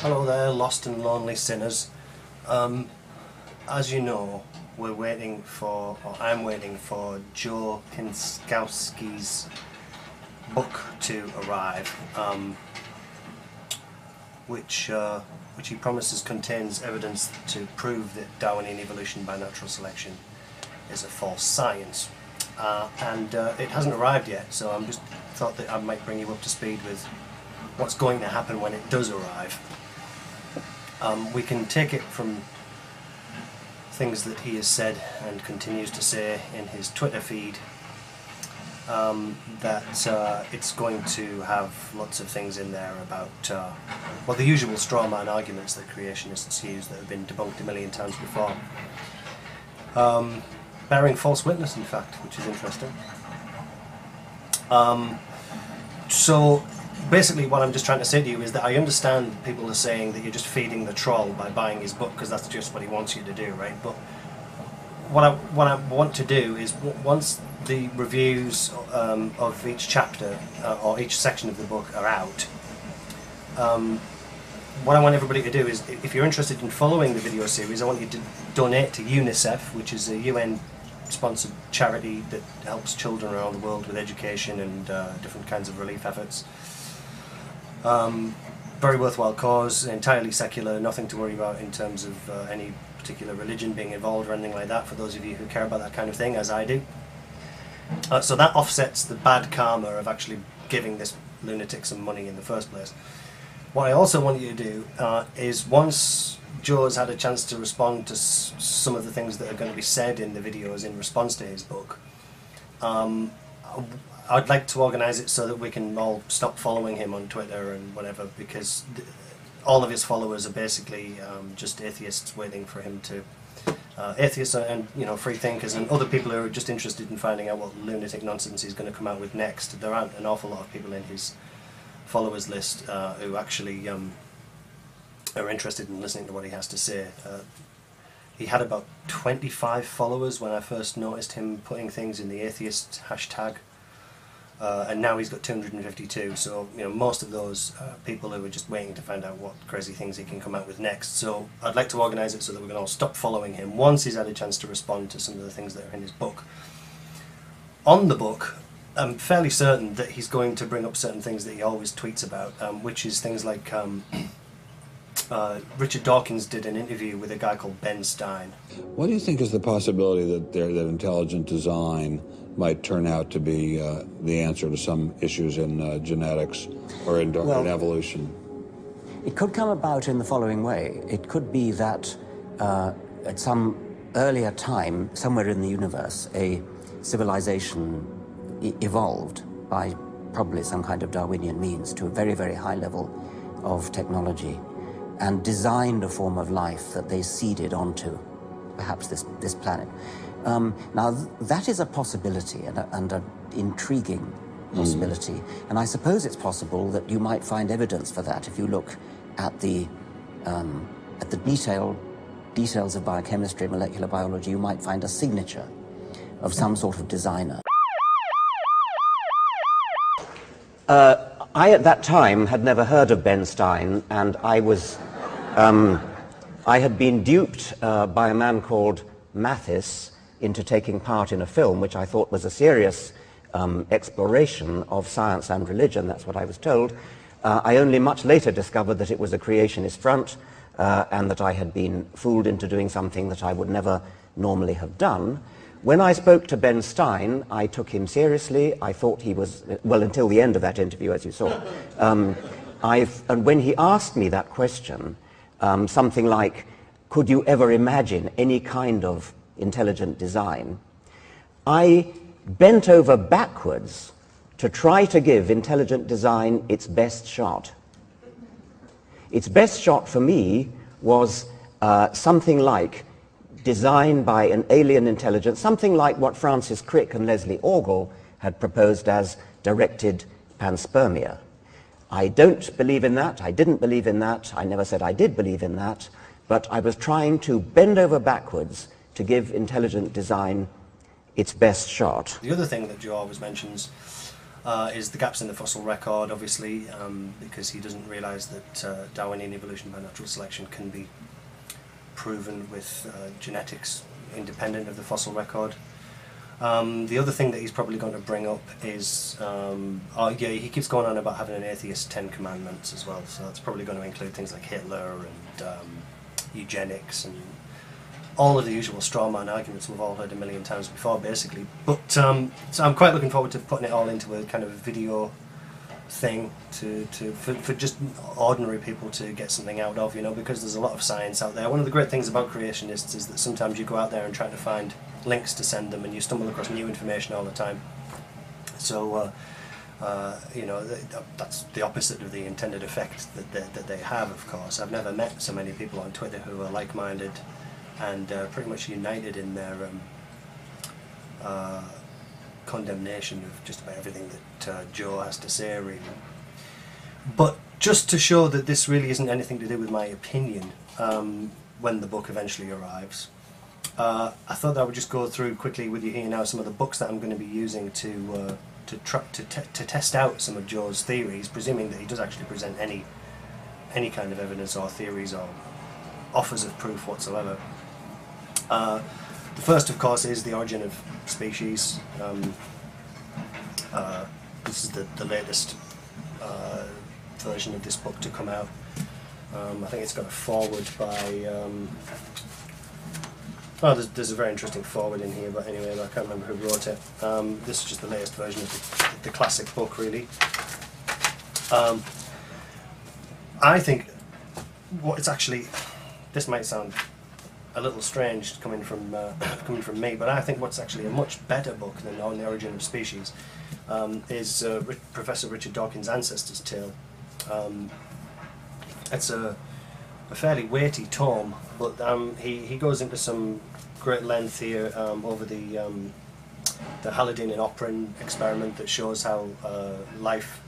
Hello there, lost and lonely sinners. As you know, we're waiting for, or I'm waiting for Joe Cienkowski's book to arrive, which he promises contains evidence to prove that Darwinian evolution by natural selection is a false science. And it hasn't arrived yet, so I'm just thought that I might bring you up to speed with what's going to happen when it does arrive. We can take it from things that he has said and continues to say in his Twitter feed, that it's going to have lots of things in there about, well, the usual straw man arguments that creationists use that have been debunked a million times before. Bearing false witness, in fact, which is interesting. So basically what I'm just trying to say to you is that I understand people are saying that you're just feeding the troll by buying his book because that's just what he wants you to do, right? But what I want to do is, once the reviews of each chapter or each section of the book are out, what I want everybody to do is, if you're interested in following the video series, I want you to donate to UNICEF, which is a UN-sponsored charity that helps children around the world with education and different kinds of relief efforts. Very worthwhile cause, entirely secular, nothing to worry about in terms of any particular religion being involved or anything like that, for those of you who care about that kind of thing, as I do. So that offsets the bad karma of actually giving this lunatic some money in the first place. What I also want you to do is, once Joe's had a chance to respond to some of the things that are going to be said in the videos in response to his book, I'd like to organise it so that we can all stop following him on Twitter and whatever, because all of his followers are basically just atheists waiting for him to... atheists and, you know, free thinkers and other people who are just interested in finding out what lunatic nonsense he's going to come out with next. There aren't an awful lot of people in his followers list who actually are interested in listening to what he has to say. He had about 25 followers when I first noticed him putting things in the atheist hashtag, and now he's got 252, so, you know, most of those people who are just waiting to find out what crazy things he can come out with next. So I'd like to organise it so that we can all stop following him once he's had a chance to respond to some of the things that are in his book. On the book, I'm fairly certain that he's going to bring up certain things that he always tweets about, which is things like Richard Dawkins did an interview with a guy called Ben Stein. What do you think is the possibility that intelligent design might turn out to be the answer to some issues in genetics or in evolution? It could come about in the following way. It could be that at some earlier time, somewhere in the universe, a civilization evolved by probably some kind of Darwinian means to a very, very high level of technology, and designed a form of life that they seeded onto, perhaps this planet. Now, that is a possibility, and an intriguing possibility. And I suppose it's possible that you might find evidence for that if you look at the details of biochemistry, molecular biology. You might find a signature of some sort of designer. I, at that time, had never heard of Ben Stein, and I had been duped by a man called Mathis into taking part in a film which I thought was a serious exploration of science and religion. That's what I was told. I only much later discovered that it was a creationist front, and that I had been fooled into doing something that I would never normally have done. When I spoke to Ben Stein, I took him seriously. I thought he was, well, until the end of that interview, as you saw. And when he asked me that question, something like, could you ever imagine any kind of intelligent design, I bent over backwards to try to give intelligent design its best shot. Its best shot for me was something like design by an alien intelligence, something like what Francis Crick and Leslie Orgel had proposed as directed panspermia. I don't believe in that. I didn't believe in that. I never said I did believe in that. But I was trying to bend over backwards to give intelligent design its best shot. The other thing that Joe always mentions is the gaps in the fossil record, obviously, because he doesn't realise that Darwinian evolution by natural selection can be proven with genetics independent of the fossil record. The other thing that he's probably going to bring up is, he keeps going on about having an atheist 10 commandments as well, so that's probably going to include things like Hitler and eugenics and all of the usual straw man arguments we've all heard a million times before, basically. But so I'm quite looking forward to putting it all into a kind of video thing for just ordinary people to get something out of, because there's a lot of science out there. One of the great things about creationists is that sometimes you go out there and try to find links to send them, and you stumble across new information all the time. So that's the opposite of the intended effect that they have, of course. I've never met so many people on Twitter who are like-minded and pretty much united in their condemnation of just about everything that Joe has to say, really. But just to show that this really isn't anything to do with my opinion, when the book eventually arrives, I thought that I would just go through quickly with you here now some of the books that I'm going to be using to test out some of Joe's theories, presuming that he does actually present any kind of evidence or theories or offers of proof whatsoever. The first, of course, is The Origin of Species. This is the latest version of this book to come out. I think it's got a foreword by... there's a very interesting foreword in here, but anyway, I can't remember who wrote it. This is just the latest version of the classic book, really. I think what it's actually... This might sound a little strange coming from me, but I think what's actually a much better book than On the Origin of Species is Professor Richard Dawkins' Ancestor's Tale. It's a fairly weighty tome, but he goes into some great length here over the Haladin and Oprin experiment that shows how life,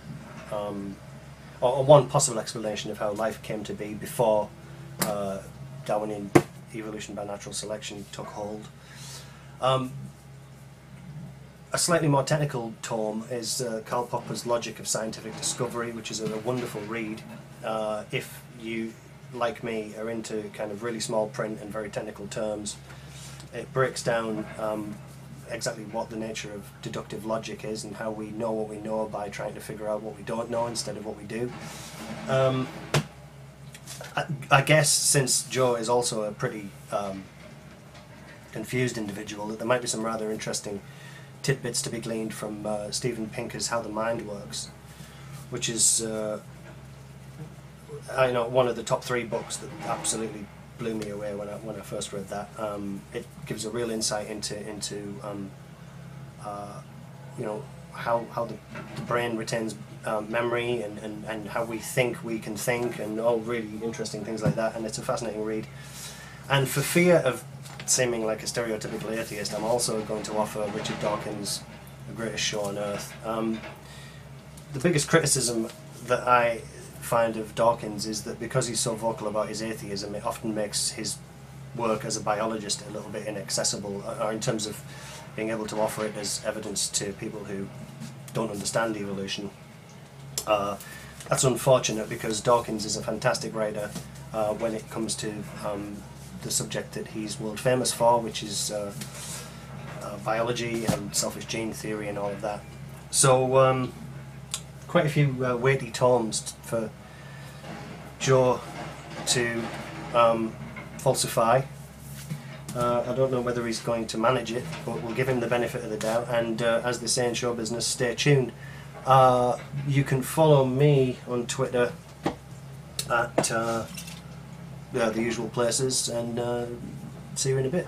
or one possible explanation of how life came to be before Darwinian evolution by natural selection took hold. A slightly more technical tome is Karl Popper's Logic of Scientific Discovery, which is a wonderful read if you, like me, are into kind of really small print and very technical terms. It breaks down exactly what the nature of deductive logic is and how we know what we know by trying to figure out what we don't know instead of what we do. I guess since Joe is also a pretty confused individual, that there might be some rather interesting tidbits to be gleaned from Steven Pinker's How the Mind Works, which is one of the top 3 books that absolutely blew me away when I first read that. It gives a real insight into how the brain retains memory and how we think we can think, and all really interesting things like that, and it's a fascinating read. And for fear of seeming like a stereotypical atheist, I'm also going to offer Richard Dawkins' The Greatest Show on Earth. The biggest criticism that I find of Dawkins is that because he's so vocal about his atheism, it often makes his work as a biologist a little bit inaccessible, or in terms of being able to offer it as evidence to people who don't understand evolution. That's unfortunate, because Dawkins is a fantastic writer when it comes to the subject that he's world famous for, which is biology and selfish gene theory and all of that. So quite a few weighty tomes for Joe to falsify. I don't know whether he's going to manage it, but we'll give him the benefit of the doubt, and as they say in show business, stay tuned. You can follow me on Twitter at the usual places, and see you in a bit.